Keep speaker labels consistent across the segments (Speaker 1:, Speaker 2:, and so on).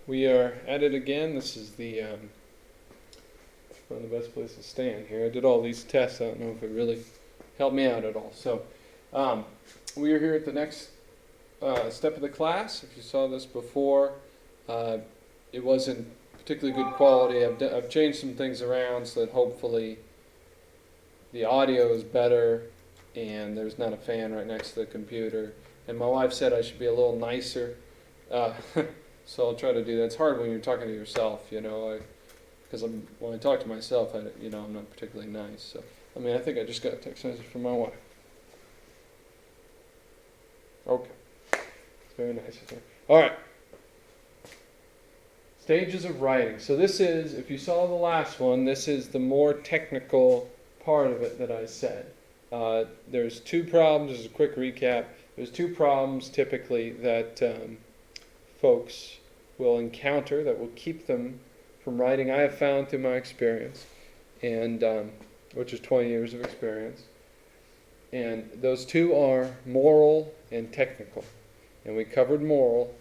Speaker 1: We are at it again. This is one of the best places to stand here. I did all these tests. I don't know if it really helped me out at all. So we are here at the next step of the class. If you saw this before, it wasn't particularly good quality. I've changed some things around so that hopefully the audio is better and there's not a fan right next to the computer. And my wife said I should be a little nicer. So I'll try to do that. It's hard when you're talking to yourself, because when I talk to myself, I'm not particularly nice. So, I think I just got a text message from my wife. Okay. It's very nice of her. All right. Stages of writing. So this is, if you saw the last one, this is the more technical part of it that I said. There's two problems. As a quick recap, there's two problems typically that folks will encounter that will keep them from writing. I have found through my experience, and which is 20 years of experience. And those two are moral and technical. And we covered moral,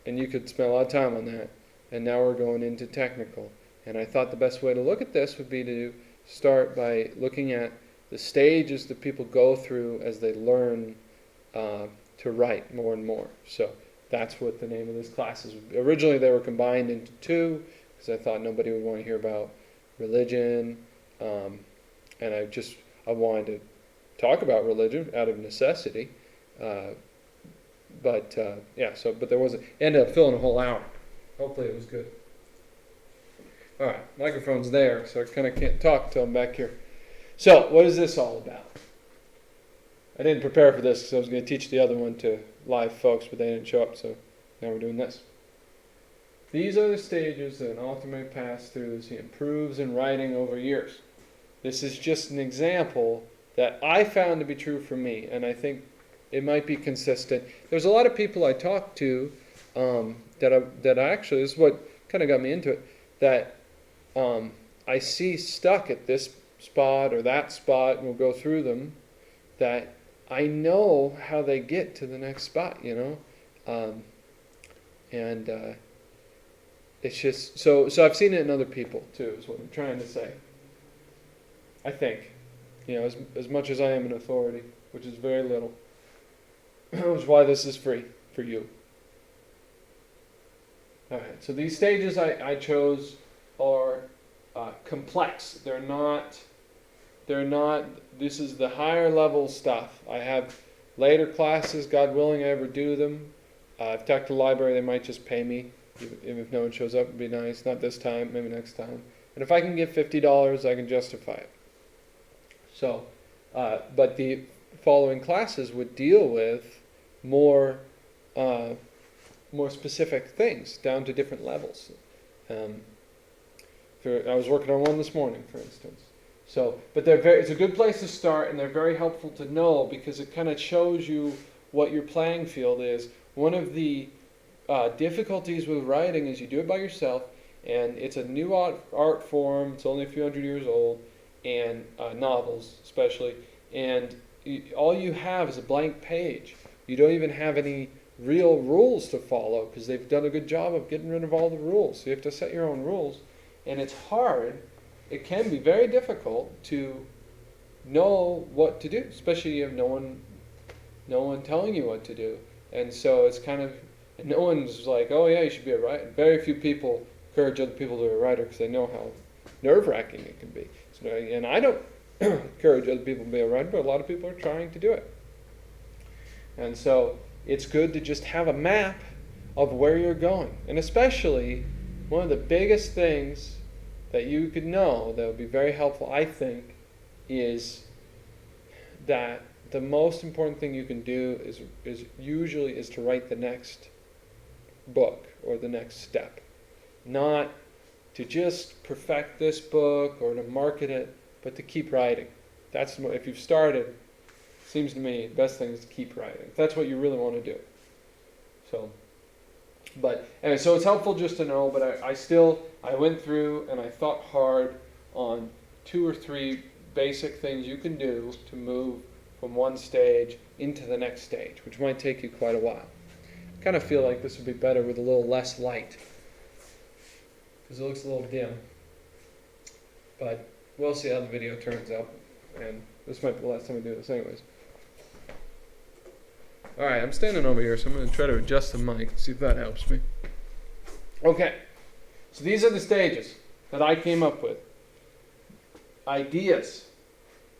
Speaker 1: and you could spend a lot of time on that. And now we're going into technical. And I thought the best way to look at this would be to start by looking at the stages that people go through as they learn to write more and more. So that's what the name of this class is. Originally they were combined into two because I thought nobody would want to hear about religion. And I wanted to talk about religion out of necessity. But there wasn't, ended up filling a whole hour. Hopefully it was good. All right, microphone's there, so I kind of can't talk until I'm back here. So, what is this all about? I didn't prepare for this because I was going to teach the other one to live folks, but they didn't show up, so now we're doing this. These are the stages that an author may pass through as he improves in writing over years. This is just an example that I found to be true for me, and I think it might be consistent. There's a lot of people I talk to that actually, this is what kind of got me into it, that I see stuck at this spot or that spot, and we'll go through them, that I know how they get to the next spot, it's just, so I've seen it in other people too, is what I'm trying to say. I think, as much as I am an authority, which is very little, which is why this is free for you. All right, so these stages I chose are complex. They're not, this is the higher level stuff. I have later classes, God willing I ever do them. I've talked to the library, they might just pay me. If no one shows up, it'd be nice. Not this time, maybe next time. And if I can get $50, I can justify it. So, but the following classes would deal with more specific things, down to different levels. I was working on one this morning, for instance. So, but it's a good place to start, and they're very helpful to know because it kind of shows you what your playing field is. One of the difficulties with writing is you do it by yourself, and it's a new art form. It's only a few hundred years old, and novels especially. And all you have is a blank page. You don't even have any real rules to follow because they've done a good job of getting rid of all the rules. So you have to set your own rules. And it's hard. It can be very difficult to know what to do, especially if you have no one telling you what to do. And so it's kind of, and no one's like, oh yeah, you should be a writer. Very few people encourage other people to be a writer because they know how nerve-wracking it can be. So, and I don't encourage other people to be a writer, but a lot of people are trying to do it. And so it's good to just have a map of where you're going. And especially, one of the biggest things that you could know that would be very helpful, I think, is that the most important thing you can do is usually to write the next book or the next step. Not to just perfect this book or to market it, but to keep writing. That's, if you've started, seems to me the best thing is to keep writing. If that's what you really want to do. So, but anyway, so it's helpful just to know, but I went through and I thought hard on 2 or 3 basic things you can do to move from one stage into the next stage, which might take you quite a while. kind of feel like this would be better with a little less light, because it looks a little dim. But we'll see how the video turns out, and this might be the last time we do this anyways. Alright, I'm standing over here, so I'm going to try to adjust the mic, see if that helps me. Okay, so these are the stages that I came up with. Ideas.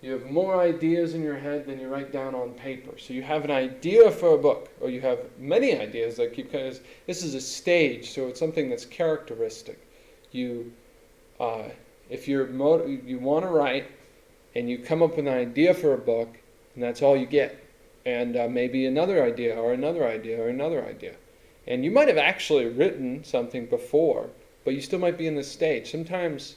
Speaker 1: You have more ideas in your head than you write down on paper. So you have an idea for a book, or you have many ideas that keep kind of, this is a stage, so it's something that's characteristic. You, if you want to write, and you come up with an idea for a book, and that's all you get. And maybe another idea, or another idea, or another idea. And you might have actually written something before, but you still might be in this stage. Sometimes,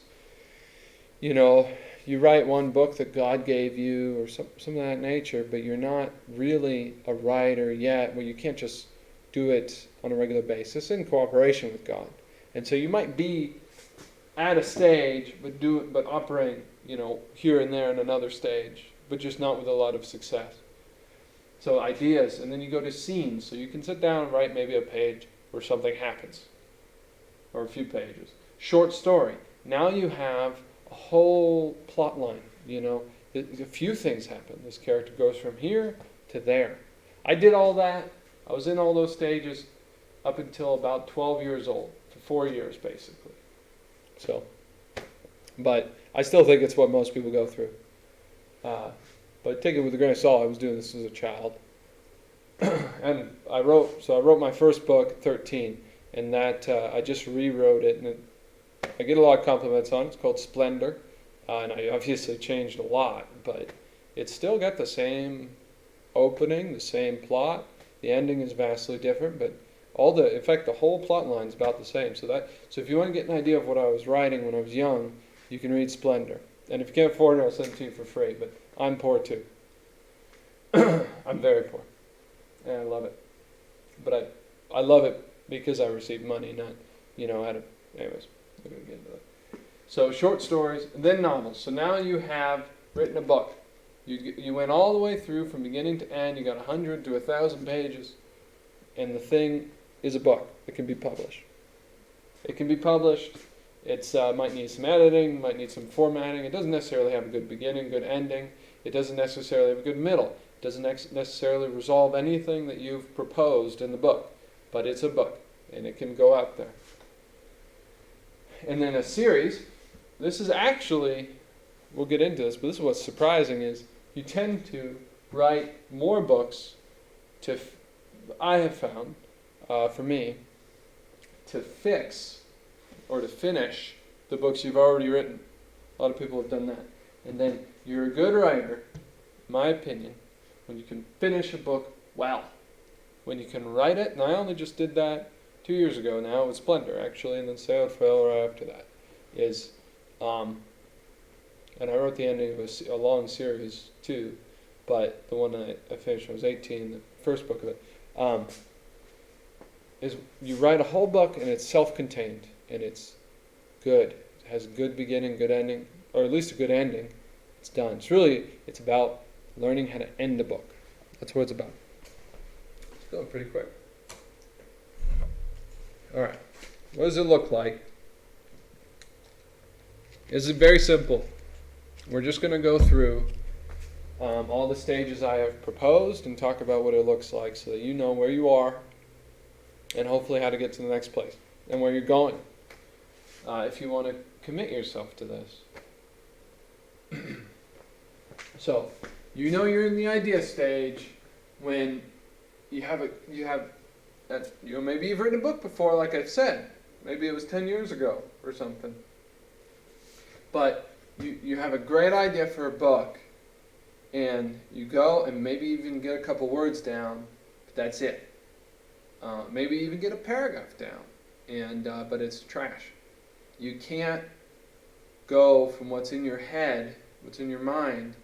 Speaker 1: you know, you write one book that God gave you, or some of that nature, but you're not really a writer yet, where you can't just do it on a regular basis in cooperation with God. And so you might be at a stage, but operate, you know, here and there in another stage, but just not with a lot of success. So ideas, and then you go to scenes. So you can sit down and write maybe a page where something happens, or a few pages. Short story. Now you have a whole plot line. You know, a few things happen. This character goes from here to there. I did all that. I was in all those stages up until about 12 years old, for 4 years basically. So, but I still think it's what most people go through. But take it with a grain of salt. I was doing this as a child, and I wrote my first book at 13, and that I just rewrote it, and I get a lot of compliments on it. It's called Splendor, and I obviously changed a lot, but it's still got the same opening, the same plot. The ending is vastly different, but in fact, the whole plot line is about the same. So if you want to get an idea of what I was writing when I was young, you can read Splendor. And if you can't afford it, I'll send it to you for free. But I'm poor too. I'm very poor, and I love it. But I love it because I received money, not, you know, out of. Anyways, I'm gonna get into that. So short stories, and then novels. So now you have written a book. You went all the way through from beginning to end. You got 100 to 1,000 pages, and the thing is a book that can be published. It can be published. It's might need some editing, might need some formatting. It doesn't necessarily have a good beginning, good ending. It doesn't necessarily have a good middle. It doesn't necessarily resolve anything that you've proposed in the book. But it's a book, and it can go out there. And then a series. This is actually, we'll get into this, but this is what's surprising is you tend to write more books I have found, for me, to fix or to finish the books you've already written. A lot of people have done that. And then you're a good writer, in my opinion, when you can finish a book well. When you can write it, and I only just did that 2 years ago now with Splendor, actually, and then Sailed Failure after that. And I wrote the ending of a long series too, but the one that I finished when I was 18, the first book of it, is you write a whole book and it's self-contained. And it's good. It has a good beginning, good ending, or at least a good ending. It's done. It's about learning how to end a book. That's what it's about. It's going pretty quick. All right. What does it look like? It's very simple. We're just going to go through all the stages I have proposed and talk about what it looks like so that you know where you are and hopefully how to get to the next place and where you're going. If you want to commit yourself to this. So, you know you're in the idea stage when you maybe you've written a book before, like I've said. Maybe it was 10 years ago or something. But you have a great idea for a book, and you go and maybe even get a couple words down, but that's it. Maybe even get a paragraph down, but it's trash. You can't go from what's in your head, what's in your mind,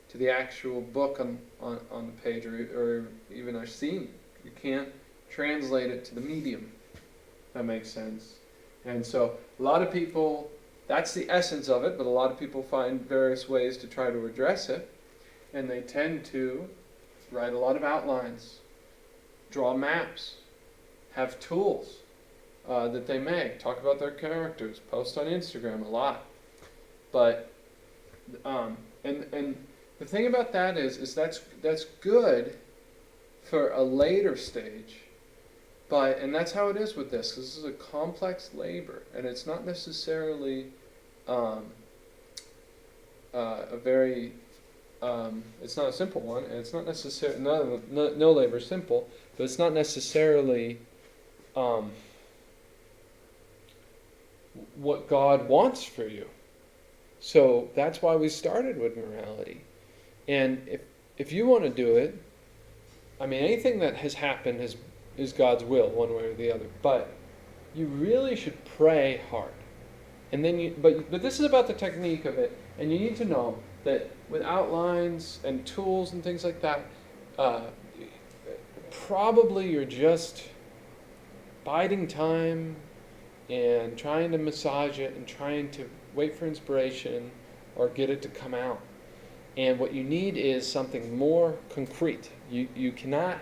Speaker 1: to the actual book on the page, or even a scene. You can't translate it to the medium. That makes sense. And so a lot of people, that's the essence of it, but a lot of people find various ways to try to address it, and they tend to write a lot of outlines, draw maps, have tools that they make, talk about their characters, post on Instagram a lot. But and the thing about that is that's good for a later stage. And that's how it is with this, because this is a complex labor, and it's not necessarily a very, it's not a simple one, and it's not necessarily, no labor is simple, but it's not necessarily what God wants for you. So that's why we started with morality. And if you want to do it, I mean, anything that has happened is God's will, one way or the other. But you really should pray hard. And then but this is about the technique of it, and you need to know that with outlines and tools and things like that, probably you're just biding time and trying to massage it and trying to wait for inspiration or get it to come out. And what you need is something more concrete. You cannot,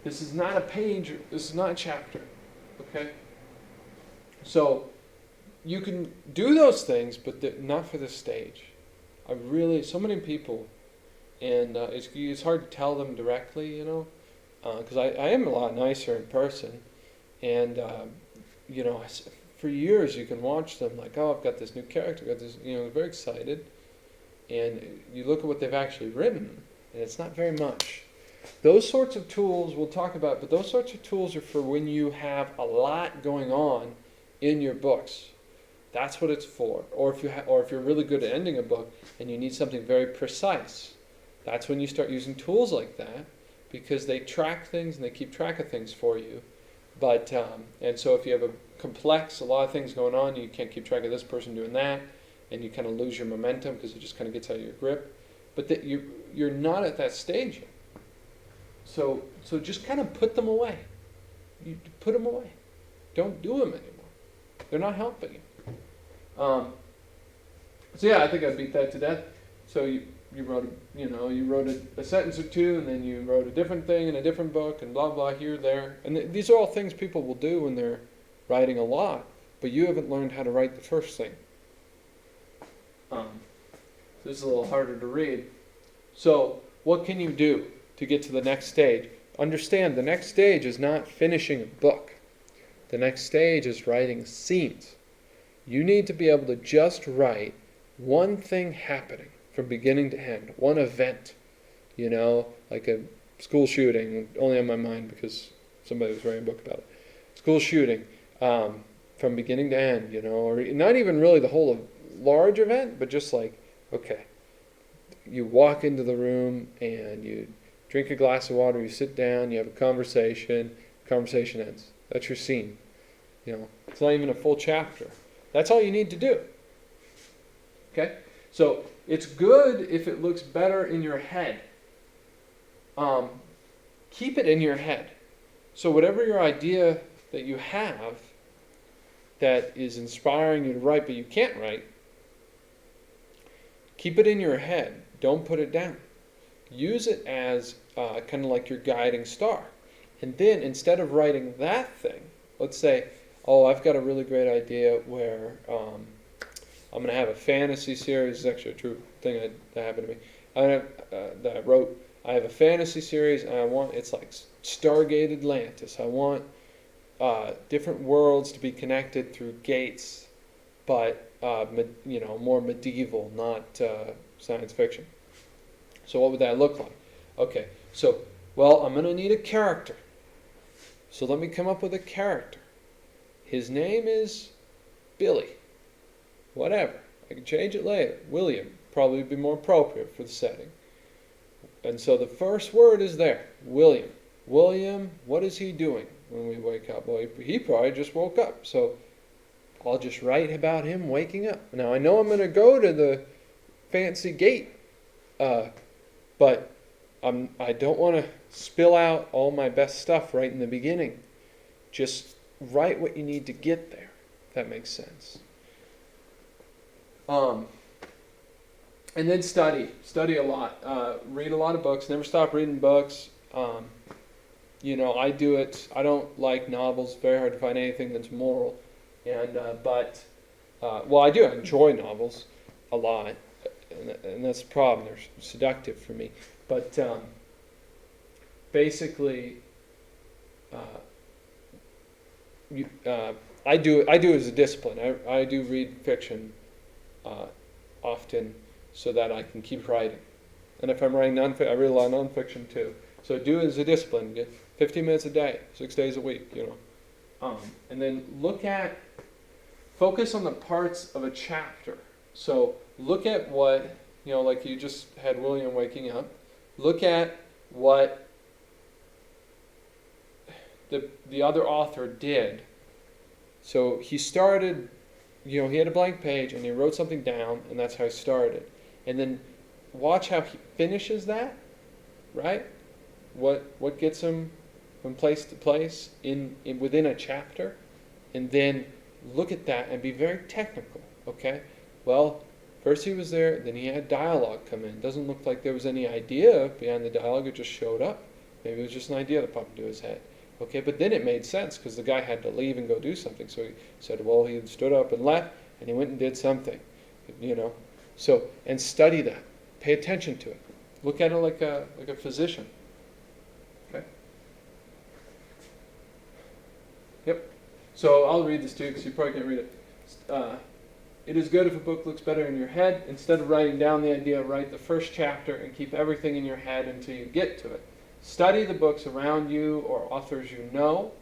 Speaker 1: this is not a page, this is not a chapter, okay? So you can do those things, but not for the stage. So many people, and it's hard to tell them directly, because I am a lot nicer in person, and for years you can watch them like, oh, I've got this new character, got this, very excited, and you look at what they've actually written, and it's not very much. Those sorts of tools we'll talk about, but those sorts of tools are for when you have a lot going on in your books. That's what it's for. Or if you're really good at ending a book and you need something very precise, that's when you start using tools like that, because they track things and they keep track of things for you. But and so if you have a lot of things going on, you can't keep track of this person doing that, and you kind of lose your momentum because it just kind of gets out of your grip. But you're not at that stage yet. So just kind of put them away. You put them away. Don't do them anymore. They're not helping you. I think I beat that to death. So you wrote a sentence or two, and then you wrote a different thing in a different book, and blah blah here, there, and these are all things people will do when they're writing a lot, but you haven't learned how to write the first thing. This is a little harder to read. So what can you do to get to the next stage? Understand, the next stage is not finishing a book. The next stage is writing scenes. You need to be able to just write one thing happening from beginning to end, one event, like a school shooting, only on my mind because somebody was writing a book about it. School shooting, from beginning to end, or not even really the whole large event, but just like, okay, you walk into the room and you drink a glass of water, you sit down, you have a conversation ends. That's your scene. It's not even a full chapter. That's all you need to do. Okay? So it's good if it looks better in your head. Keep it in your head. So whatever your idea that you have that is inspiring you to write, but you can't write, keep it in your head. Don't put it down. Use it as kind of like your guiding star. And then instead of writing that thing, let's say, oh, I've got a really great idea where I'm going to have a fantasy series. It's actually a true thing that happened to me. That I wrote. I have a fantasy series, and it's like Stargate Atlantis. I want different worlds to be connected through gates, but more medieval, not science fiction. So what would that look like? Okay, so I'm going to need a character. So let me come up with a character. His name is Billy. Whatever. I can change it later. William. Probably be more appropriate for the setting. And so the first word is there. William. William, what is he doing when we wake up? Well, he probably just woke up. So I'll just write about him waking up. Now, I know I'm going to go to the fancy gate, but I don't want to spill out all my best stuff right in the beginning. Just write what you need to get there, if that makes sense. And then study a lot. Read a lot of books. Never stop reading books. I do it. I don't like novels. Very hard to find anything that's moral, and well, I do enjoy novels a lot, and that's the problem. They're seductive for me, but basically, I do it as a discipline. I do read fiction often so that I can keep writing. And if I'm writing nonfiction, I read a lot of nonfiction too. So do it as a discipline. Get 15 minutes a day, 6 days a week, And then focus on the parts of a chapter. So look at what, like you just had William waking up. Look at what the other author did. So he started, he had a blank page and he wrote something down, and that's how he started. And then watch how he finishes that, right? What gets him from place to place within a chapter, and then look at that and be very technical, okay? Well, first he was there, then he had dialogue come in. Doesn't look like there was any idea behind the dialogue, it just showed up. Maybe it was just an idea that popped into his head. Okay, but then it made sense because the guy had to leave and go do something. So he said, well, he stood up and left, and he went and did something, So, and study that. Pay attention to it. Look at it like a physician. Okay? Yep. So I'll read this to you because you probably can't read it. It is good if a book looks better in your head. Instead of writing down the idea, write the first chapter and keep everything in your head until you get to it. Study the books around you or authors you know.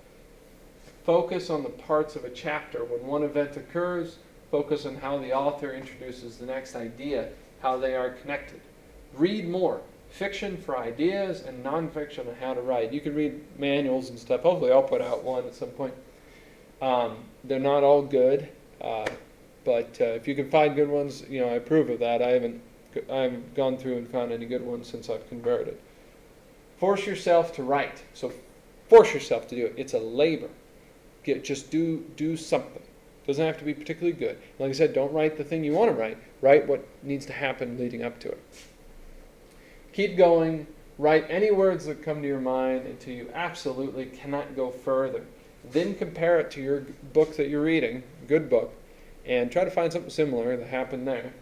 Speaker 1: Focus on the parts of a chapter. When one event occurs, focus on how the author introduces the next idea, how they are connected. Read more. Fiction for ideas and nonfiction on how to write. You can read manuals and stuff. Hopefully I'll put out one at some point. They're not all good, but if you can find good ones, I approve of that. I haven't gone through and found any good ones since I've converted. Force yourself to write. So force yourself to do it. It's a labor. Just do something. Doesn't have to be particularly good. Like I said, don't write the thing you want to write. Write what needs to happen leading up to it. Keep going. Write any words that come to your mind until you absolutely cannot go further. Then compare it to your book that you're reading, good book, and try to find something similar that happened there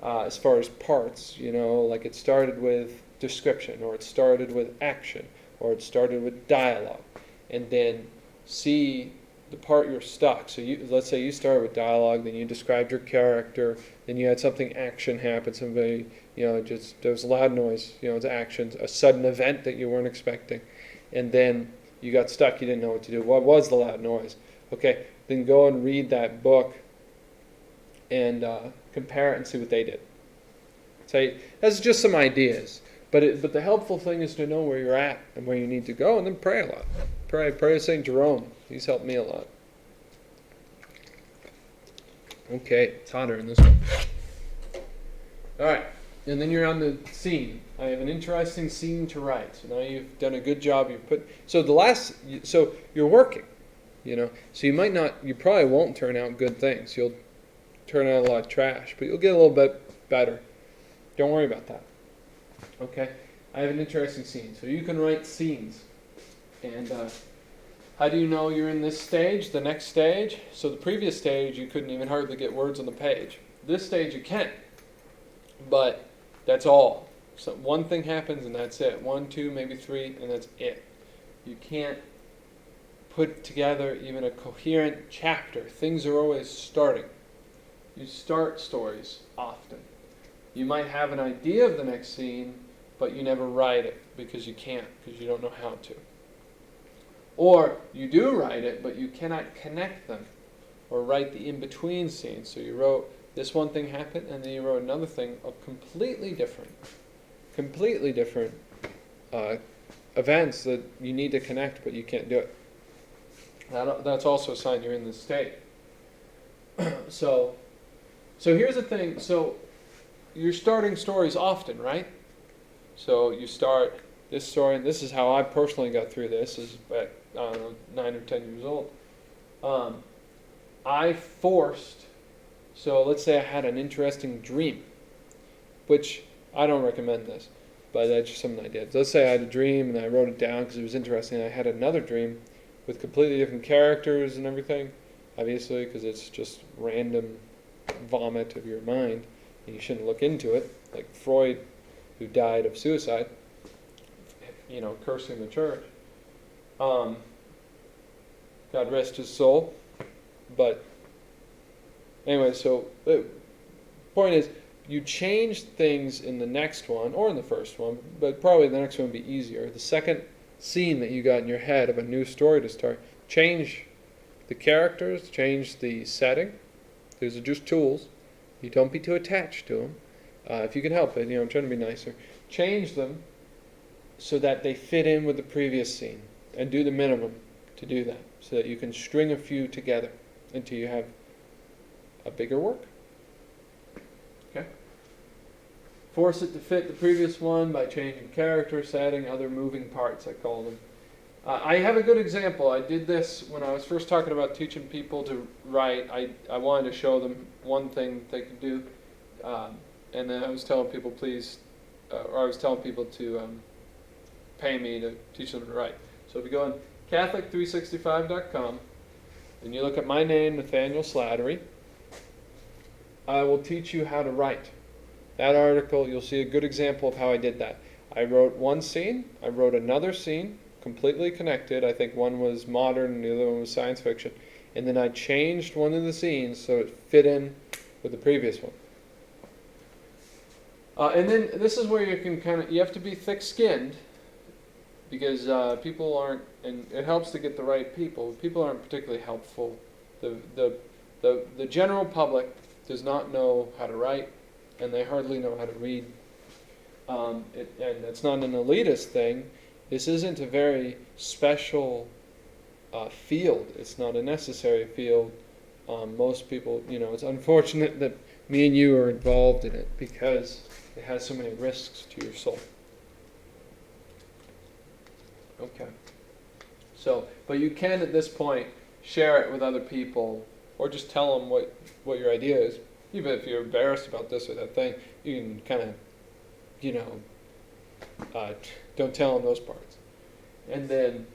Speaker 1: as far as parts. Like it started with description, or it started with action, or it started with dialogue, and then see the part you're stuck. So let's say you started with dialogue, then you described your character, then you had something action happen, somebody, just there was loud noise, it's action, a sudden event that you weren't expecting, and then you got stuck, you didn't know what to do. What was the loud noise? Okay, then go and read that book and compare it and see what they did. So that's just some ideas. But the helpful thing is to know where you're at and where you need to go, and then pray a lot. Pray to St. Jerome. He's helped me a lot. Okay, it's hotter in this one. All right, and then you're on the scene. I have an interesting scene to write. So now you've done a good job. So you're working, So you probably won't turn out good things. You'll turn out a lot of trash, but you'll get a little bit better. Don't worry about that. Okay, I have an interesting scene. So you can write scenes. And how do you know you're in this stage, the next stage? So the previous stage, you couldn't even hardly get words on the page. This stage, you can. But that's all. So one thing happens and that's it. 1, 2, maybe 3, and that's it. You can't put together even a coherent chapter. Things are always starting. You start stories often. You might have an idea of the next scene, but you never write it because you can't, because you don't know how to. Or you do write it, but you cannot connect them or write the in-between scenes. So you wrote this one thing happened, and then you wrote another thing of completely different events that you need to connect, but you can't do it. That's also a sign you're in this state. So here's the thing. So you're starting stories often, right? So you start this story, and this is how I personally got through this, is at, 9 or 10 years old. So let's say I had an interesting dream, which I don't recommend this, but that's just something I did. So let's say I had a dream and I wrote it down because it was interesting. I had another dream with completely different characters and everything, obviously, because it's just random vomit of your mind, and you shouldn't look into it. Like Freud, who died of suicide, cursing the church. God rest his soul. But anyway, so the point is, you change things in the next one, or in the first one, but probably the next one would be easier. The second scene that you got in your head of a new story to start, change the characters, change the setting. These are just tools. You don't be too attached to them. If you can help it, I'm trying to be nicer. Change them so that they fit in with the previous scene, and do the minimum to do that, so that you can string a few together until you have a bigger work. Okay? Force it to fit the previous one by changing character, setting, other moving parts, I call them. I have a good example. I did this when I was first talking about teaching people to write. I wanted to show them one thing they could do, and then I was telling people to pay me to teach them to write. So if you go on Catholic365.com and you look at my name, Nathaniel Slattery, I will teach you how to write. That article, you'll see a good example of how I did that. I wrote one scene, I wrote another scene, completely connected. I think one was modern and the other one was science fiction. And then I changed one of the scenes so it fit in with the previous one. And then this is where you can you have to be thick-skinned, because people aren't, and it helps to get the right people. People aren't particularly helpful. The general public does not know how to write, and they hardly know how to read. And it's not an elitist thing. This isn't a very special field. It's not a necessary field. Most people, it's unfortunate that me and you are involved in it because it has so many risks to your soul. Okay. So, but you can at this point share it with other people, or just tell them what your idea is. Even if you're embarrassed about this or that thing, you can don't tell them those parts. And then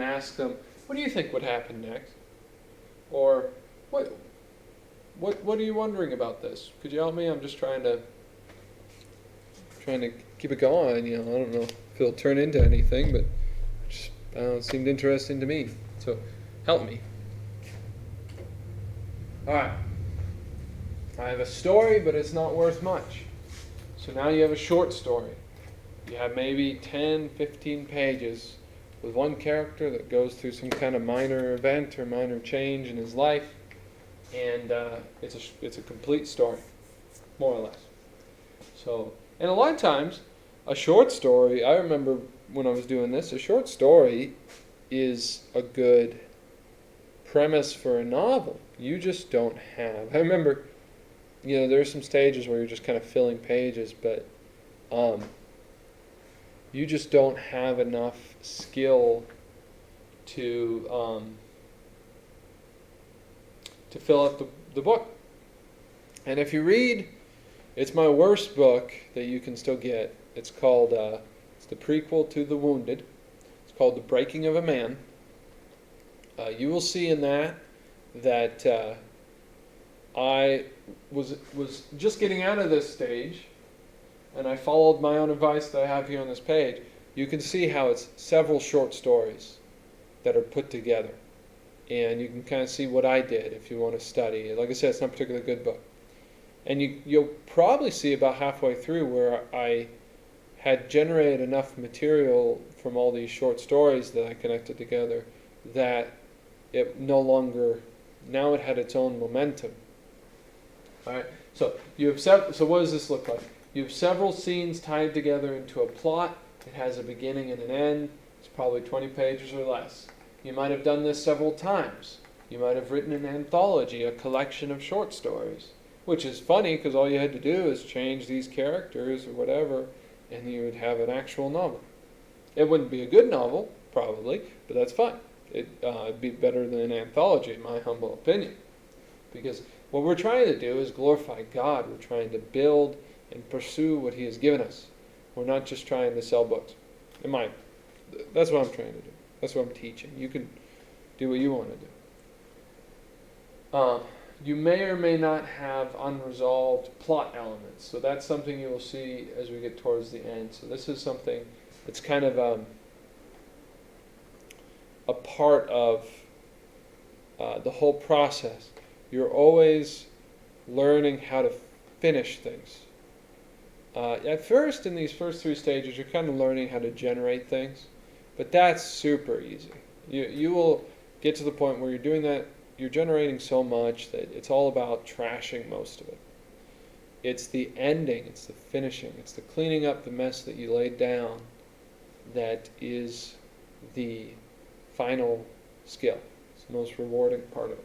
Speaker 1: ask them, what do you think would happen next? Or what are you wondering about this? Could you help me? I'm just trying to keep it going. I don't know if it'll turn into anything, but it seemed interesting to me. So help me. All right. I have a story, but it's not worth much. So now you have a short story. You have maybe 10, 15 pages with one character that goes through some kind of minor event or minor change in his life, and it's a complete story, more or less. So, and a lot of times, a short story, I remember when I was doing this, a short story is a good premise for a novel. You just don't have. I remember, there are some stages where you're just kind of filling pages, but you just don't have enough skill to fill out the book. And if you read, it's my worst book that you can still get. It's called, it's the prequel to The Wounded. It's called The Breaking of a Man. You will see in that I was just getting out of this stage, and I followed my own advice that I have here on this page. You can see how it's several short stories that are put together. And you can kind of see what I did if you want to study. Like I said, it's not a particularly good book. And you'll probably see about halfway through where I had generated enough material from all these short stories that I connected together that it no longer, now it had its own momentum. All right. So so what does this look like? You have several scenes tied together into a plot. It has a beginning and an end. It's probably 20 pages or less. You might have done this several times. You might have written an anthology, a collection of short stories, which is funny because all you had to do is change these characters or whatever, and you would have an actual novel. It wouldn't be a good novel, probably, but that's fine. It'd be better than an anthology, in my humble opinion. Because what we're trying to do is glorify God. We're trying to build and pursue what He has given us. We're not just trying to sell books. That's what I'm trying to do. That's what I'm teaching. You can do what you want to do. You may or may not have unresolved plot elements. So that's something you will see as we get towards the end. So this is something that's kind of a part of the whole process. You're always learning how to finish things. At first, in these first 3 stages, you're kind of learning how to generate things, but that's super easy. You will get to the point where you're doing that, you're generating so much that it's all about trashing most of it. It's the ending, it's the finishing, it's the cleaning up the mess that you laid down that is the final skill. It's the most rewarding part of it.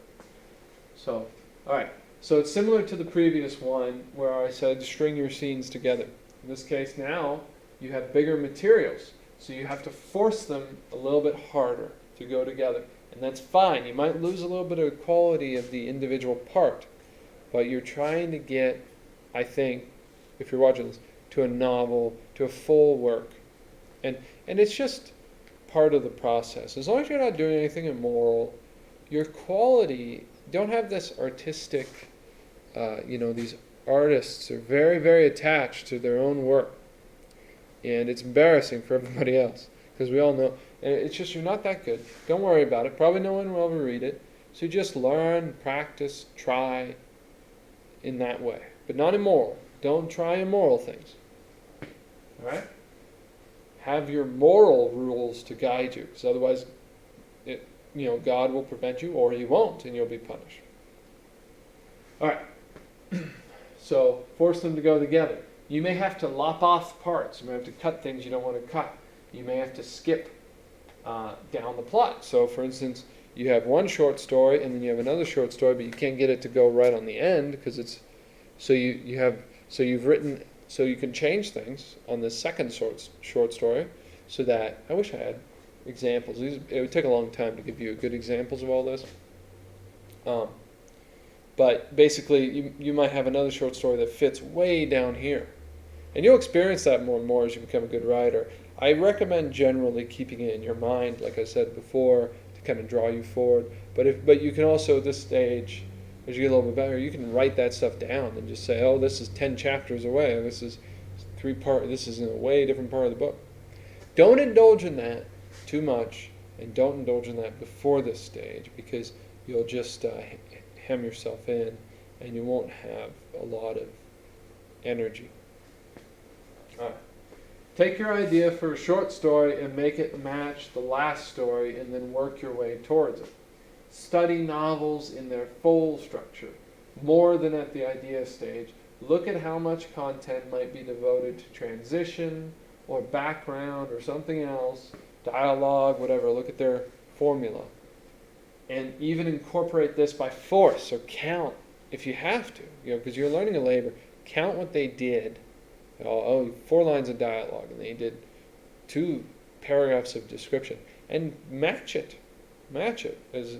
Speaker 1: So, alright. So it's similar to the previous one where I said string your scenes together. In this case now, you have bigger materials, so you have to force them a little bit harder to go together. And that's fine. You might lose a little bit of quality of the individual part, but you're trying to get, I think, if you're watching this, to a novel, to a full work. And it's just part of the process. As long as you're not doing anything immoral, your quality, don't have this artistic, these artists are very, very attached to their own work. And it's embarrassing for everybody else, because we all know, and it's just you're not that good. Don't worry about it. Probably no one will ever read it. So just learn, practice, try in that way. But not immoral. Don't try immoral things. All right? Have your moral rules to guide you, because otherwise God will prevent you, or He won't, and you'll be punished. All right. So force them to go together. You may have to lop off parts. You may have to cut things you don't want to cut. You may have to skip down the plot. So, for instance, you have one short story, and then you have another short story, but you can't get it to go right on the end because it's so you've written. So you can change things on the second short story, so that I wish I had examples. It would take a long time to give you good examples of all this. But basically, you might have another short story that fits way down here. And you'll experience that more and more as you become a good writer. I recommend generally keeping it in your mind, like I said before, to kind of draw you forward. But you can also, at this stage, as you get a little bit better, you can write that stuff down and just say, oh, this is 10 chapters away. This is this is in a way different part of the book. Don't indulge in that too much, and don't indulge in that before this stage, because you'll just hem yourself in, and you won't have a lot of energy. All right. Take your idea for a short story and make it match the last story, and then work your way towards it. Study novels in their full structure, more than at the idea stage. Look at how much content might be devoted to transition, or background, or something else, dialogue, whatever. Look at their formula. And even incorporate this by force, or count if you have to, because you're learning a labor. Count what they did. 4 lines of dialogue, and they did 2 paragraphs of description, and match it, because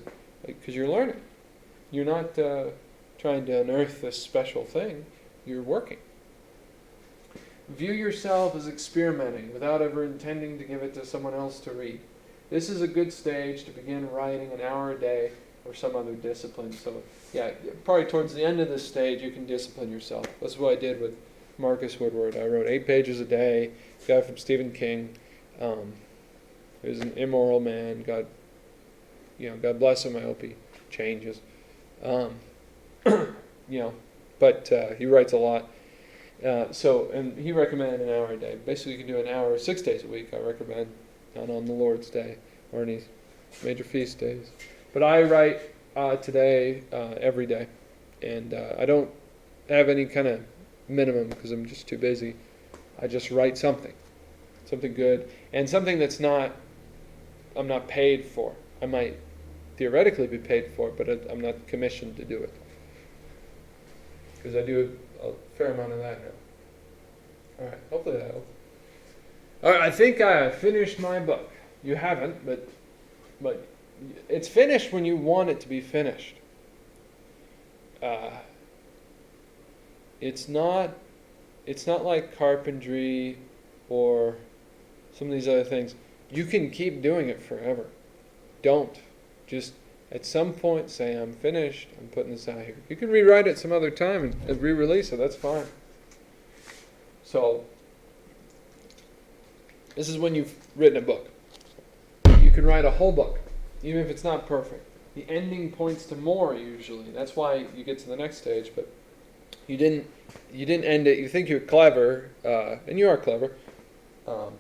Speaker 1: you're learning. You're not trying to unearth this special thing. You're working. View yourself as experimenting without ever intending to give it to someone else to read. This is a good stage to begin writing an hour a day or some other discipline. So yeah, probably towards the end of this stage you can discipline yourself. That's what I did with Marcus Woodward. I wrote 8 pages a day. Guy from Stephen King. He was an immoral man. God bless him. I hope he changes. But he writes a lot. And he recommended an hour a day. Basically, you can do an hour 6 days a week. I recommend, not on the Lord's Day or any major feast days. But I write today every day, and I don't have any kind of minimum because I'm just too busy. I just write something good, and something that's I'm not paid for. I might theoretically be paid for it, but I'm not commissioned to do it, because I do a fair amount of that now. All right, hopefully that helps. All right, I think I finished my book. You haven't, but it's finished when you want it to be finished. It's not like carpentry or some of these other things, you can keep doing it forever. Don't. Just at some point say, I'm finished, I'm putting this out here. You can rewrite it some other time and re-release it, that's fine. So, this is when you've written a book. You can write a whole book, even if it's not perfect. The ending points to more usually. That's why you get to the next stage, but you didn't end it. You think you're clever, and you are clever. I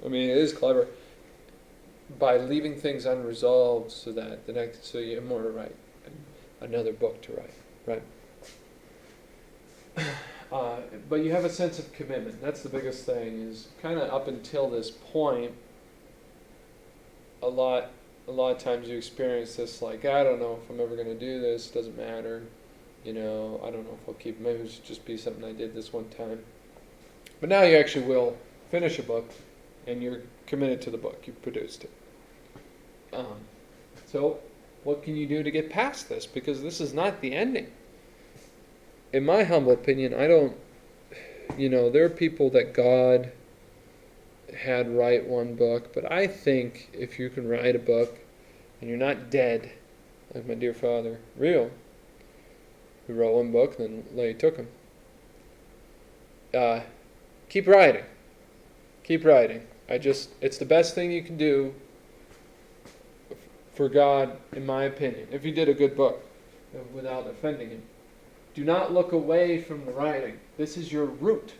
Speaker 1: mean, it is clever by leaving things unresolved, so that so you have more to write, another book to write, right? But you have a sense of commitment. That's the biggest thing. Is kind of up until this point, a lot of times you experience this like, I don't know if I'm ever going to do this. Doesn't matter. I don't know if I'll keep. Maybe it'll just be something I did this one time. But now you actually will finish a book, and you're committed to the book. You've produced it. So what can you do to get past this? Because this is not the ending. In my humble opinion, there are people that God had write one book, but I think if you can write a book and you're not dead, like my dear father, real, who wrote one book, then Lay took him. Keep writing. Keep writing. It's the best thing you can do for God, in my opinion, if you did a good book without offending Him. Do not look away from the writing. This is your root.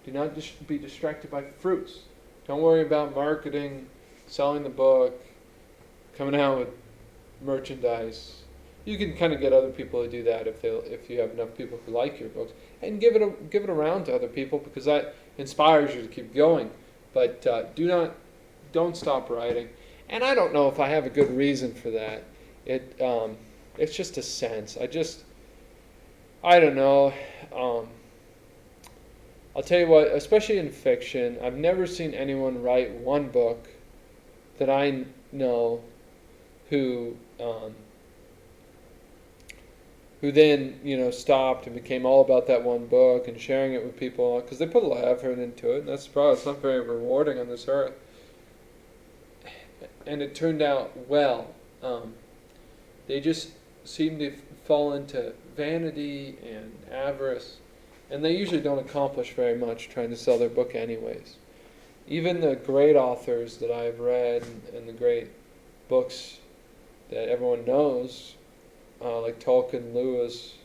Speaker 1: Do not be distracted by fruits. Don't worry about marketing, selling the book, coming out with merchandise. You can kind of get other people to do that if you have enough people who like your books, and give it around to other people, because that inspires you to keep going. But don't stop writing. And I don't know if I have a good reason for that. It's just a sense. I don't know. I'll tell you what, especially in fiction, I've never seen anyone write one book that I know who then, stopped and became all about that one book and sharing it with people, because they put a lot of effort into it, and that's probably, it's not very rewarding on this earth. And it turned out well. They just seem to fall into vanity and avarice, and they usually don't accomplish very much trying to sell their book anyways. Even the great authors that I've read and the great books that everyone knows, like Tolkien, Lewis,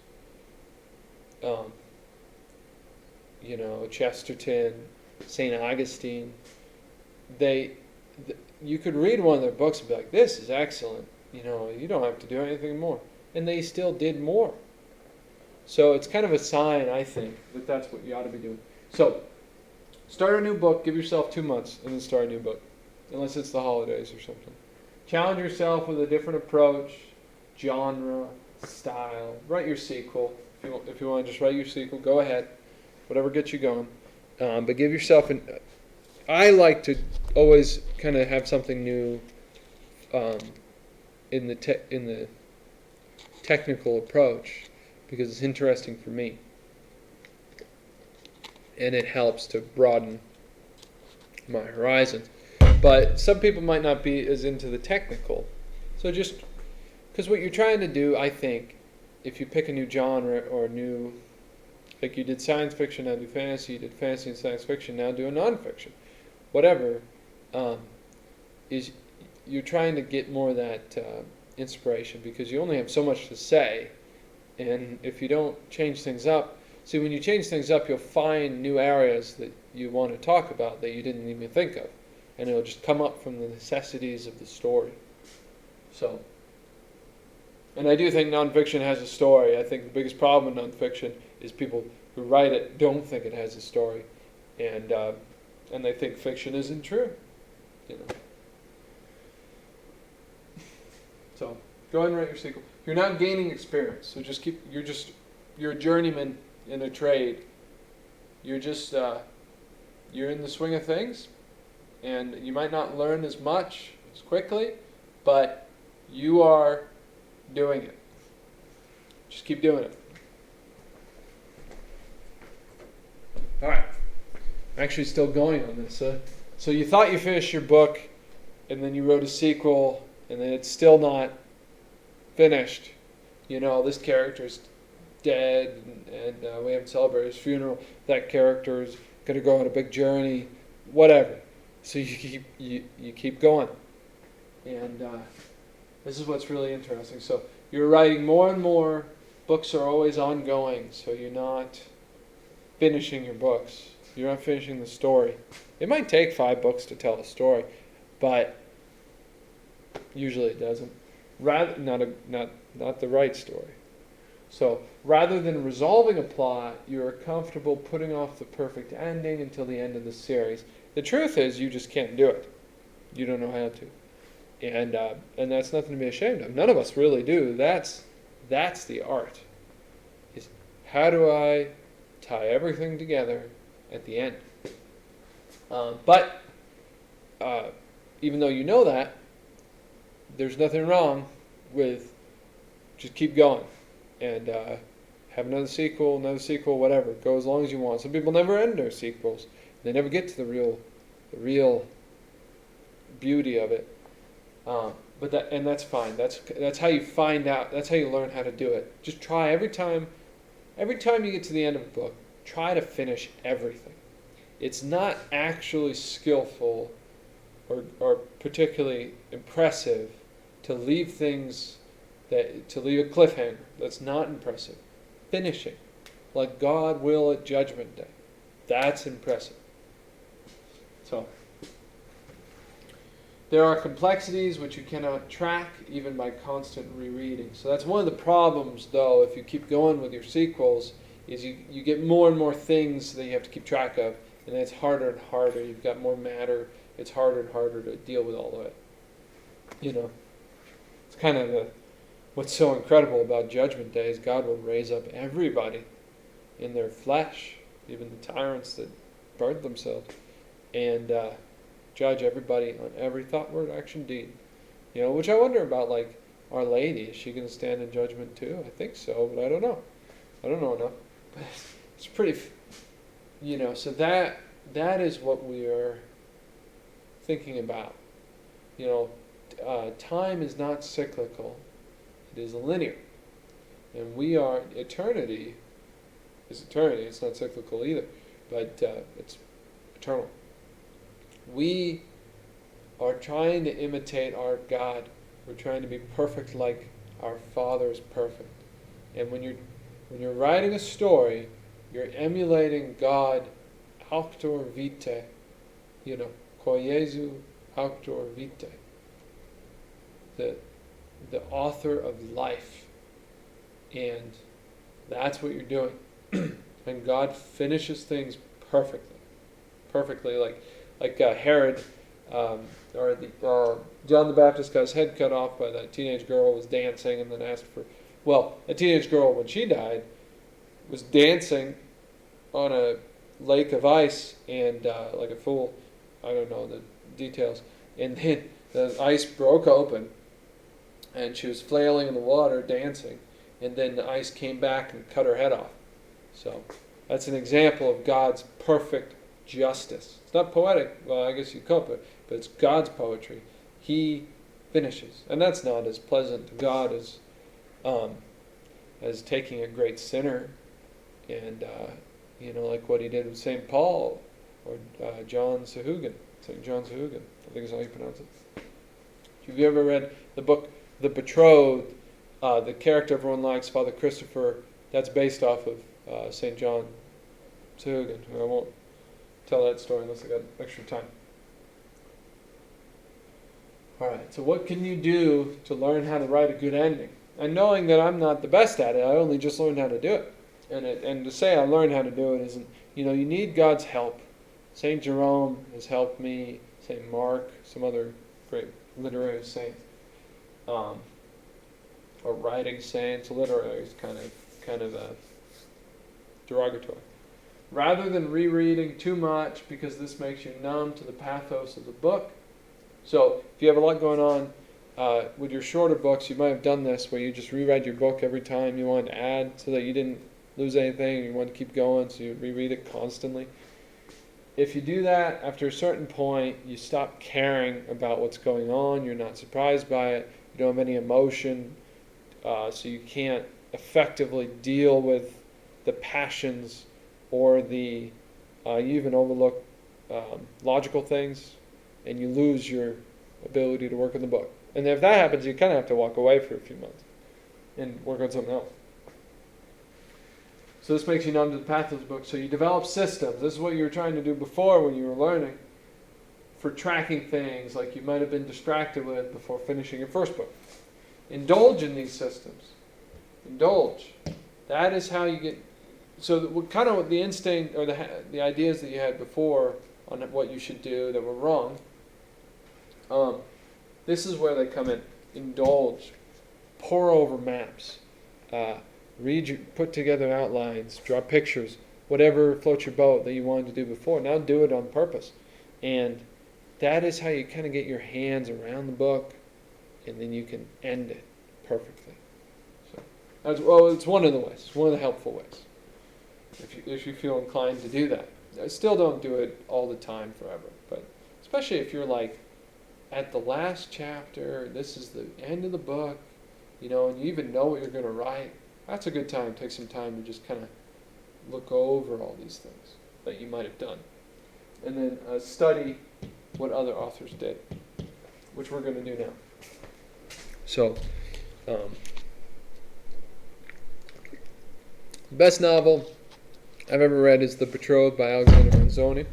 Speaker 1: Chesterton, St. Augustine, you could read one of their books and be like, this is excellent. You don't have to do anything more. And they still did more. So it's kind of a sign, I think, that that's what you ought to be doing. So, start a new book, give yourself 2 months, and then start a new book. Unless it's the holidays or something. Challenge yourself with a different approach, genre, style. Write your sequel. If you want to just write your sequel, go ahead. Whatever gets you going. But give yourself I like to always kind of have something new in the technical approach, because it's interesting for me, and it helps to broaden my horizon. But some people might not be as into the technical, so just because what you're trying to do, I think, if you pick a new genre or like you did science fiction, now do fantasy, you did fantasy and science fiction, now do a nonfiction, whatever, is you're trying to get more of that inspiration, because you only have so much to say. And if you don't change things up, see, when you change things up, you'll find new areas that you want to talk about that you didn't even think of. And it'll just come up from the necessities of the story. So, and I do think nonfiction has a story. I think the biggest problem with nonfiction is people who write it don't think it has a story. And they think fiction isn't true. So, go ahead and write your sequel. You're not gaining experience, so you're a journeyman in a trade. You're you're in the swing of things, and you might not learn as much as quickly, but you are doing it. Just keep doing it. All right. actually still going on this. So you thought you finished your book, and then you wrote a sequel, and then it's still not finished. This character's dead, and we haven't celebrated his funeral. That character is going to go on a big journey, whatever. So you keep going, and this is what's really interesting. So you're writing more and more. Books are always ongoing, so you're not finishing your books. You're not finishing the story. It might take 5 books to tell a story, but usually it doesn't. Rather, not the right story. So rather than resolving a plot, you're comfortable putting off the perfect ending until the end of the series. The truth is, you just can't do it. You don't know how to, and that's nothing to be ashamed of. None of us really do. That's the art. Is how do I tie everything together at the end? But even though you know that, there's nothing wrong with just keep going and have another sequel, whatever. Go as long as you want. Some people never end their sequels. They never get to the real beauty of it. But that's fine. That's how you find out. That's how you learn how to do it. Just try every time you get to the end of a book, try to finish everything. It's not actually skillful or particularly impressive to leave things to leave a cliffhanger. That's not impressive. Finishing, like God will at Judgment Day. That's impressive. So, there are complexities which you cannot track even by constant rereading. So that's one of the problems, though, if you keep going with your sequels, is you get more and more things that you have to keep track of, and then it's harder and harder. You've got more matter. It's harder and harder to deal with all of it. It's kind of what's so incredible about Judgment Day is God will raise up everybody in their flesh, even the tyrants that burned themselves, and judge everybody on every thought, word, action, deed. Which I wonder about, like Our Lady. Is she going to stand in judgment too? I think so, but I don't know. I don't know enough. But it's pretty, so that is what we are thinking about. Time is not cyclical. It is linear. And eternity is eternity. It's not cyclical either, but it's eternal. We are trying to imitate our God. We're trying to be perfect like our Father is perfect. And when you're writing a story, you're emulating God, auctor vitae, qua Jesu auctor vitae, the author of life. And that's what you're doing. And God finishes things perfectly, like Herod, John the Baptist got his head cut off by that teenage girl who was dancing and then asked for... Well, a teenage girl, when she died, was dancing on a lake of ice and like a fool. I don't know the details. And then the ice broke open and she was flailing in the water dancing. And then the ice came back and cut her head off. So that's an example of God's perfect justice. It's not poetic. Well, I guess you could, but it's God's poetry. He finishes. And that's not as pleasant to God as taking a great sinner and, like what he did with St. Paul or John Sahuagin. St. John Sahuagin, I think is how you pronounce it. Have you ever read the book The Betrothed? The character everyone likes, Father Christopher, that's based off of St. John Sahuagin. I won't tell that story unless I got extra time. Alright, so what can you do to learn how to write a good ending? And knowing that I'm not the best at it, I only just learned how to do it. And to say I learned how to do it isn't, you need God's help. St. Jerome has helped me, St. Mark, some other great literary saints. Or writing saints, literary is kind of derogatory. Rather than rereading too much because this makes you numb to the pathos of the book. So if you have a lot going on with your shorter books, you might have done this where you just reread your book every time you wanted to add so that you didn't lose anything and you wanted to keep going, so you reread it constantly. if you do that, after a certain point, you stop caring about what's going on. You're not surprised by it. You don't have any emotion, so you can't effectively deal with the passions or the you even overlook logical things, and you lose your ability to work on the book. And if that happens, you kind of have to walk away for a few months and work on something else. So this makes you numb to the path of the book. So you develop systems. This is what you were trying to do before when you were learning, for tracking things like you might have been distracted with before finishing your first book. Indulge in these systems. Indulge. That is how you get... So kind of the instinct or the ideas that you had before on what you should do that were wrong, this is where they come in. Indulge. Pore over maps. Put together outlines. Draw pictures. Whatever floats your boat that you wanted to do before. Now do it on purpose. And that is how you kind of get your hands around the book, and then you can end it perfectly. So it's one of the ways. It's one of the helpful ways. If you feel inclined to do that. I still don't do it all the time forever, but especially if you're like at the last chapter, this is the end of the book, and you even know what you're going to write, that's a good time. Take some time to just kind of look over all these things that you might have done. And then study what other authors did, which we're going to do now. So, the best novel I've ever read is The Betrothed by Alexander Manzoni.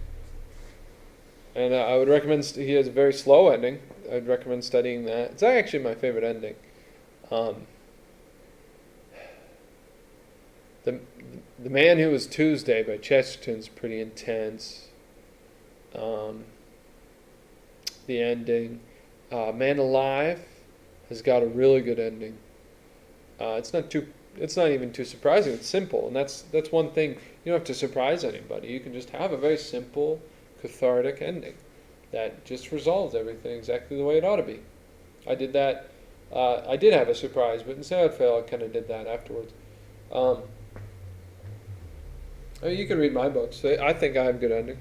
Speaker 1: And I would recommend, he has a very slow ending. I'd recommend studying that. It's actually my favorite ending. The Man Who Was Tuesday by Chesterton's pretty intense. The ending. Man Alive has got a really good ending. It's not even too surprising. It's simple, and that's one thing. You don't have to surprise anybody. You can just have a very simple, cathartic ending that just resolves everything exactly the way it ought to be. I did that. I did have a surprise, but in Say It Fail, I kind of did that afterwards. You can read my books. I think I have a good ending.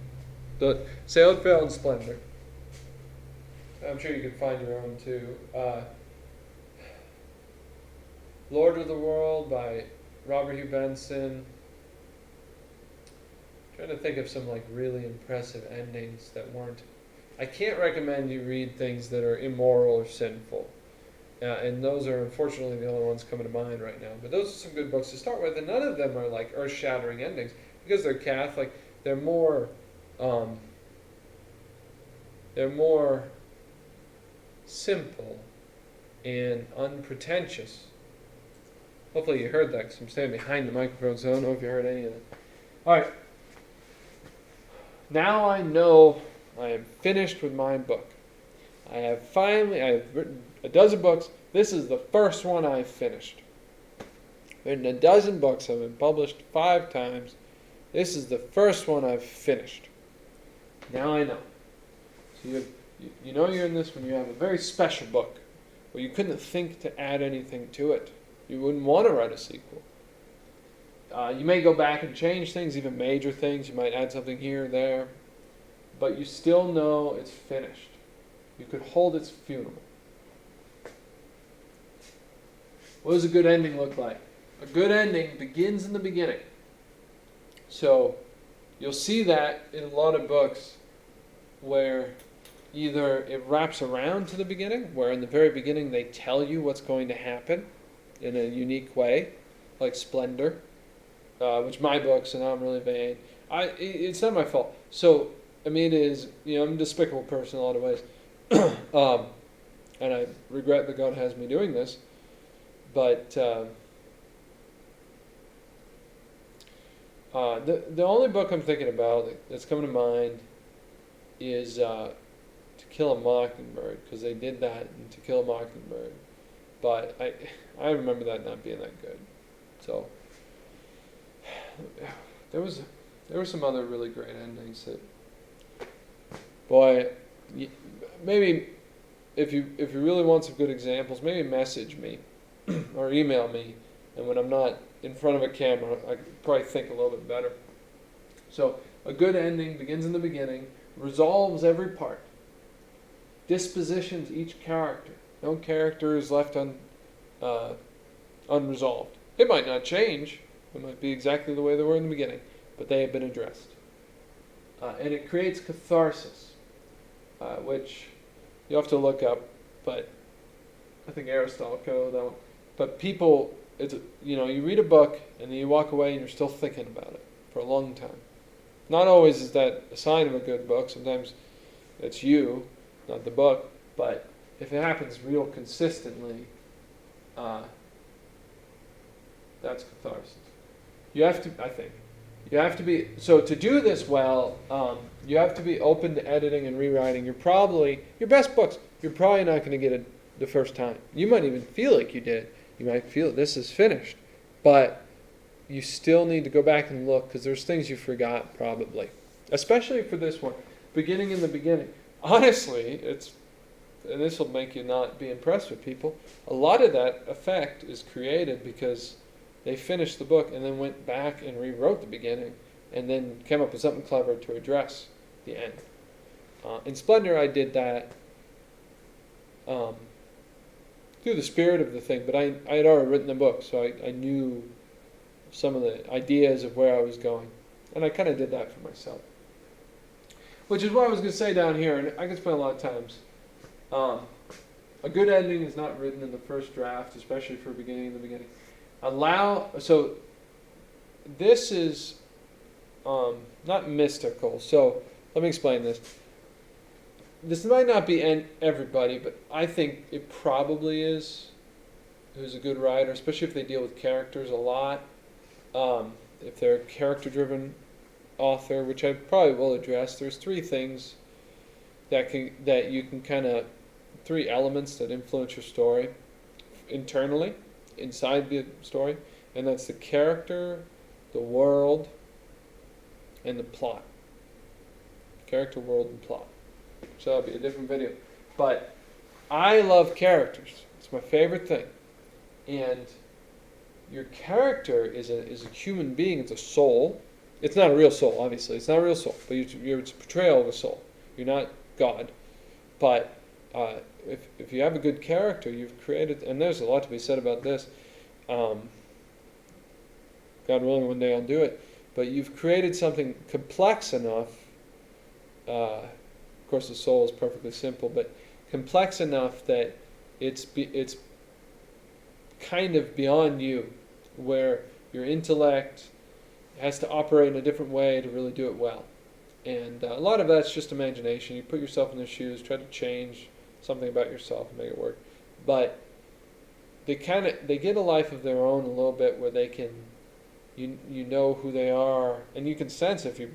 Speaker 1: The Say It Fail and Splendor. I'm sure you could find your own too. Lord of the World by Robert Hugh Benson. Trying to think of some really impressive endings that weren't. I can't recommend you read things that are immoral or sinful, and those are unfortunately the only ones coming to mind right now. But those are some good books to start with, and none of them are earth-shattering endings because they're Catholic. They're more simple and unpretentious. Hopefully you heard that because I'm standing behind the microphone, so I don't know if you heard any of it. All right. Now I know I am finished with my book. I have written a dozen books. This is the first one I've finished. Written a dozen books. I've been published 5 times. This is the first one I've finished. Now I know. So you know you're in this when you have a very special book where you couldn't think to add anything to it. You wouldn't want to write a sequel. You may go back and change things, even major things. You might add something here or there. But you still know it's finished. You could hold its funeral. What does a good ending look like? A good ending begins in the beginning. So you'll see that in a lot of books where either it wraps around to the beginning, where in the very beginning they tell you what's going to happen in a unique way, like Splendor, which my book, so now I'm really vain. It's not my fault. So, it is, I'm a despicable person in a lot of ways. And I regret that God has me doing this. But the only book I'm thinking about that's coming to mind is To Kill a Mockingbird, because they did that in To Kill a Mockingbird. But I remember that not being that good. So there were some other really great endings that, boy, maybe if you really want some good examples, maybe message me or email me, and when I'm not in front of a camera, I could probably think a little bit better. So A good ending begins in the beginning, resolves every part, dispositions each character. No character is left unresolved. It might not change. It might be exactly the way they were in the beginning, but they have been addressed. And it creates catharsis, which you have to look up, but I think Aristotle covered that one. But people, you read a book and then you walk away and you're still thinking about it for a long time. Not always is that a sign of a good book. Sometimes it's you, not the book. But if it happens real consistently, that's catharsis. You have to, I think, to do this well, you have to be open to editing and rewriting. Your best books, you're probably not going to get it the first time. You might even feel like you did. You might feel this is finished. But you still need to go back and look, because there's things you forgot probably. Especially for this one. Beginning in the beginning. Honestly, and this will make you not be impressed with people, a lot of that effect is created because they finished the book and then went back and rewrote the beginning and then came up with something clever to address the end. In Splendor, I did that through the spirit of the thing, but I had already written the book, so I knew some of the ideas of where I was going. And I kind of did that for myself. Which is what I was going to say down here, and I can spend a lot of times. A good ending is not written in the first draft, especially for beginning in the beginning. So this is not mystical. So let me explain this. This might not be everybody, but I think it probably is. Who's a good writer, especially if they deal with characters a lot. If they're a character-driven author, which I probably will address, there's three things three elements that influence your story internally, inside the story, and that's the character, the world, and the plot. Character, world, and plot. So that'll be a different video. But I love characters. It's my favorite thing. And your character is a human being. It's a soul. It's not a real soul, obviously. It's not a real soul, but it's a portrayal of a soul. You're not God. But if you have a good character, you've created, and there's a lot to be said about this. God willing, one day I'll do it. But you've created something complex enough. Of course, the soul is perfectly simple, but complex enough that it's kind of beyond you, where your intellect has to operate in a different way to really do it well. And a lot of that's just imagination. You put yourself in their shoes, try to change something about yourself and make it work. But they get a life of their own a little bit, where they can, you know who they are, and you can sense if you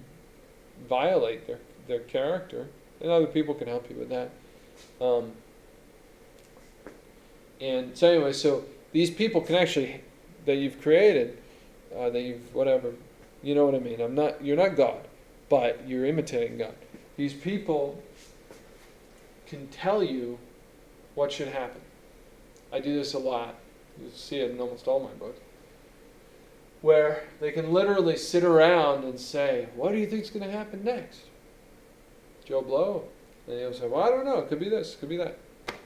Speaker 1: violate their character, and other people can help you with that. And so anyway, so these people can actually, that you've created, whatever, you know what I mean. You're not God, but you're imitating God. These people can tell you what should happen. I do this a lot. You see it in almost all my books, where they can literally sit around and say, "What do you think is going to happen next, Joe Blow?" And you'll say, "Well, I don't know. It could be this, it could be that."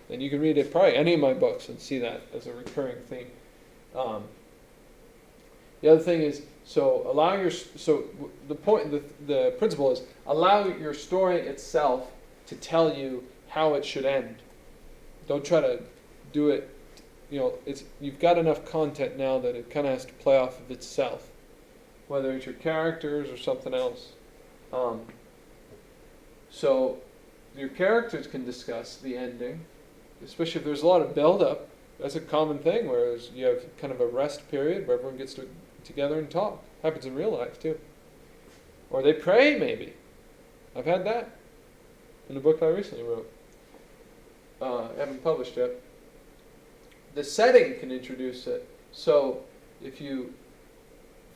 Speaker 1: And you can read it probably any of my books and see that as a recurring theme. The other thing is, the principle is, allow your story itself to tell you how it should end. Don't try to do it. You've got enough content now that it kind of has to play off of itself, whether it's your characters or something else. So your characters can discuss the ending, especially if there's a lot of build-up. That's a common thing, whereas you have kind of a rest period where everyone gets together and talk. Happens in real life too. Or they pray, maybe. I've had that in a book I recently wrote. I haven't published yet. The setting can introduce it. So if you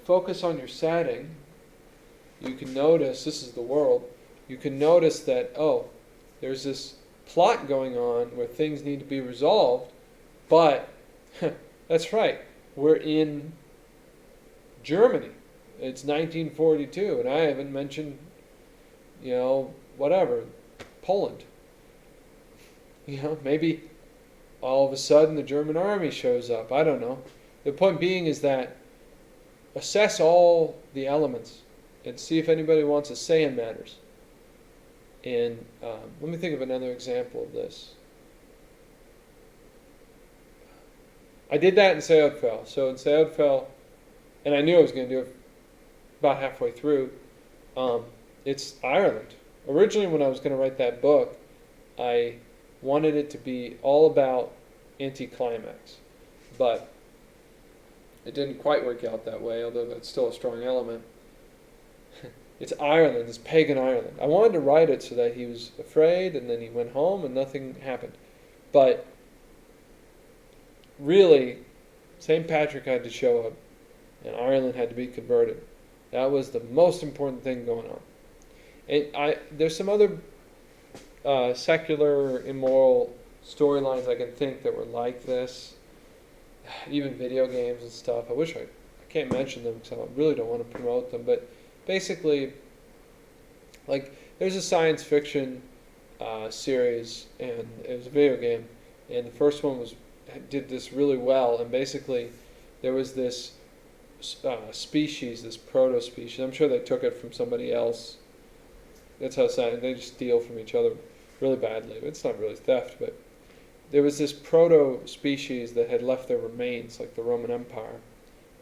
Speaker 1: focus on your setting, you can notice, this is the world, you can notice that, there's this plot going on where things need to be resolved, but that's right, we're in Germany. it's 1942, and I haven't mentioned, whatever, Poland. Maybe all of a sudden the German army shows up. I don't know. The point being is that assess all the elements and see if anybody wants a say in matters. And let me think of another example of this. I did that in Sancta. So in Sancta, and I knew I was going to do it about halfway through, it's Ireland. Originally, when I was going to write that book, I wanted it to be all about anticlimax. But it didn't quite work out that way, although that's still a strong element. It's Ireland, it's pagan Ireland. I wanted to write it so that he was afraid, and then he went home and nothing happened. But really, St. Patrick had to show up, and Ireland had to be converted. That was the most important thing going on. And there's some other secular, immoral storylines I can think that were like this. Even video games and stuff. I can't mention them because I really don't want to promote them. But basically, like, there's a science fiction series, and it was a video game, and the first one did this really well. And basically, there was this species, this proto-species. I'm sure they took it from somebody else. That's how they just steal from each other really badly. It's not really theft, but there was this proto-species that had left their remains, like the Roman Empire,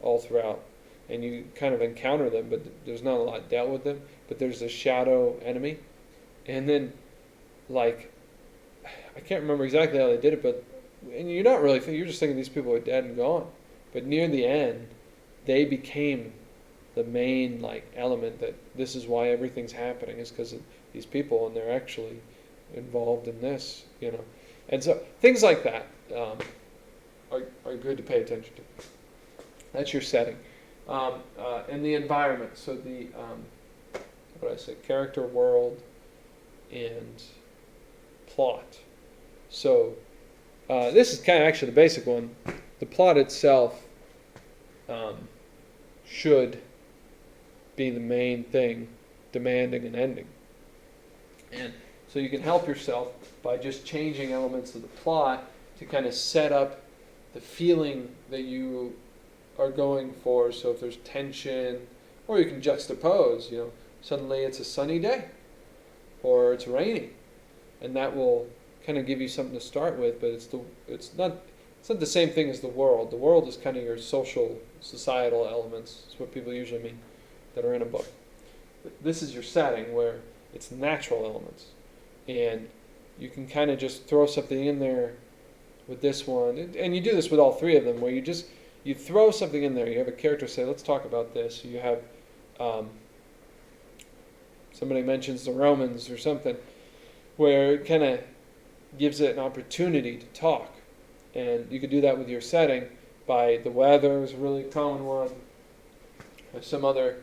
Speaker 1: all throughout. And you kind of encounter them, but there's not a lot dealt with them. But there's a shadow enemy. And then, like, I can't remember exactly how they did it, but and you're not really thinking, you're just thinking these people are dead and gone. But near the end, they became the main, like, element that this is why everything's happening, is because of these people, and they're actually involved in this, And so things like that are good to pay attention to. That's your setting. And the environment. So the, what did I say? Character, world, and plot. So this is kind of actually the basic one. The plot itself should be the main thing demanding an ending. And so you can help yourself by just changing elements of the plot to kind of set up the feeling that you are going for. So if there's tension, or you can juxtapose, suddenly it's a sunny day, or it's raining, and that will kind of give you something to start with. But it's not the same thing as the world. The world is kind of your social, societal elements. It's what people usually mean that are in a book. But this is your setting where it's natural elements, and you can kind of just throw something in there with this one, and you do this with all three of them, where you throw something in there. You have a character say, let's talk about this. You have somebody mentions the Romans or something, where it kind of gives it an opportunity to talk. And you could do that with your setting by the weather is a really common one. There's some other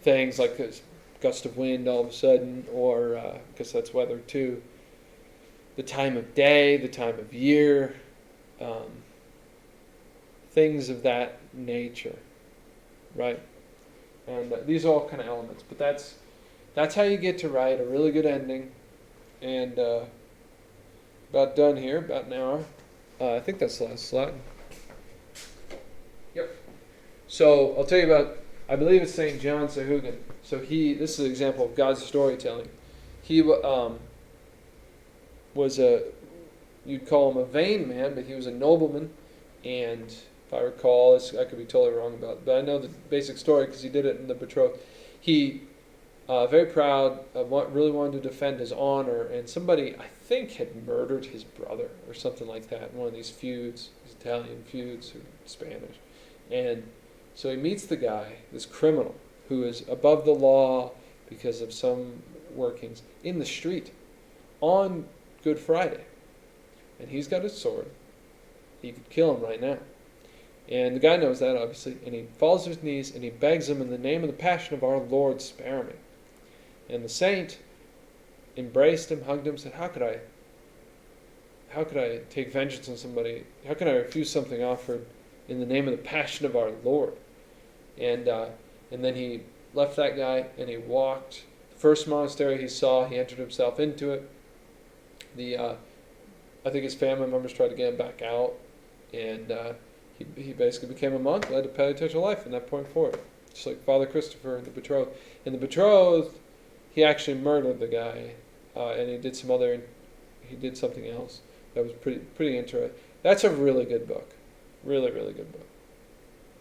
Speaker 1: things like this gust of wind all of a sudden, or because that's weather too. The time of day, the time of year, things of that nature, right? And these are all kind of elements, but that's how you get to write a really good ending. And about done here, about an hour. I think that's the last slide. Yep. So I'll tell you about, I believe it's St. John Sahuagin. So this is an example of God's storytelling. He was you'd call him a vain man, but he was a nobleman. And if I recall, I could be totally wrong about it, but I know the basic story because he did it in the Betrothed. He, very proud, really wanted to defend his honor, and somebody, I think, had murdered his brother or something like that in one of these feuds, these Italian feuds or Spanish. And so he meets the guy, this criminal, who is above the law because of some workings, in the street on Good Friday. And he's got his sword. He could kill him right now. And the guy knows that, obviously, and he falls to his knees and he begs him, in the name of the passion of our Lord, spare me. And the saint embraced him, hugged him, said, how could I take vengeance on somebody? How can I refuse something offered in the name of the passion of our Lord? And and then he left that guy and he walked. The first monastery he saw, he entered himself into it. I think his family members tried to get him back out, and he basically became a monk, led a penitential life from that point forward, just like Father Christopher in the Betrothed. In the Betrothed, he actually murdered the guy, and he did something else that was pretty interesting. That's a really good book, really good book.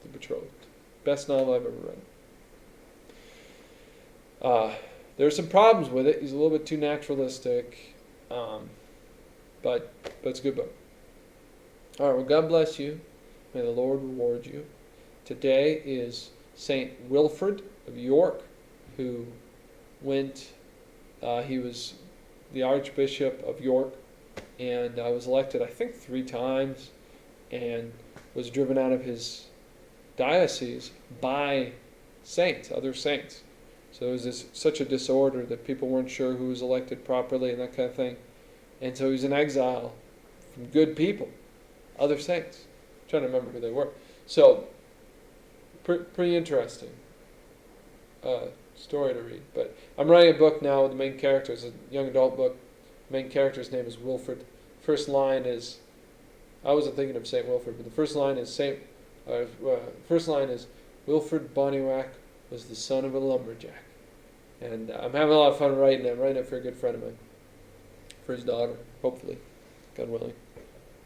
Speaker 1: The Betrothed, best novel I've ever read. There are some problems with it. He's a little bit too naturalistic, but it's a good book. All right, well, God bless you. May the Lord reward you. Today is Saint Wilfrid of York, who went, he was the Archbishop of York, and was elected, I think, 3 times, and was driven out of his diocese by saints, other saints. So there was such a disorder that people weren't sure who was elected properly and that kind of thing. And so he was in exile from good people, other saints. I'm trying to remember who they were. So, pretty interesting story to read. But I'm writing a book now with the main character. It's a young adult book. The main character's name is Wilfrid. First line is, I wasn't thinking of St. Wilfrid, but the first line is Wilfrid Bonnyrigg was the son of a lumberjack. And I'm having a lot of fun writing it. I'm writing it for a good friend of mine, for his daughter, hopefully, God willing.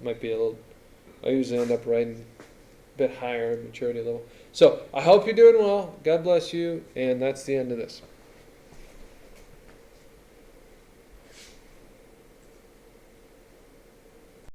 Speaker 1: Might be I usually end up writing a bit higher maturity level. So I hope you're doing well. God bless you, and that's the end of this.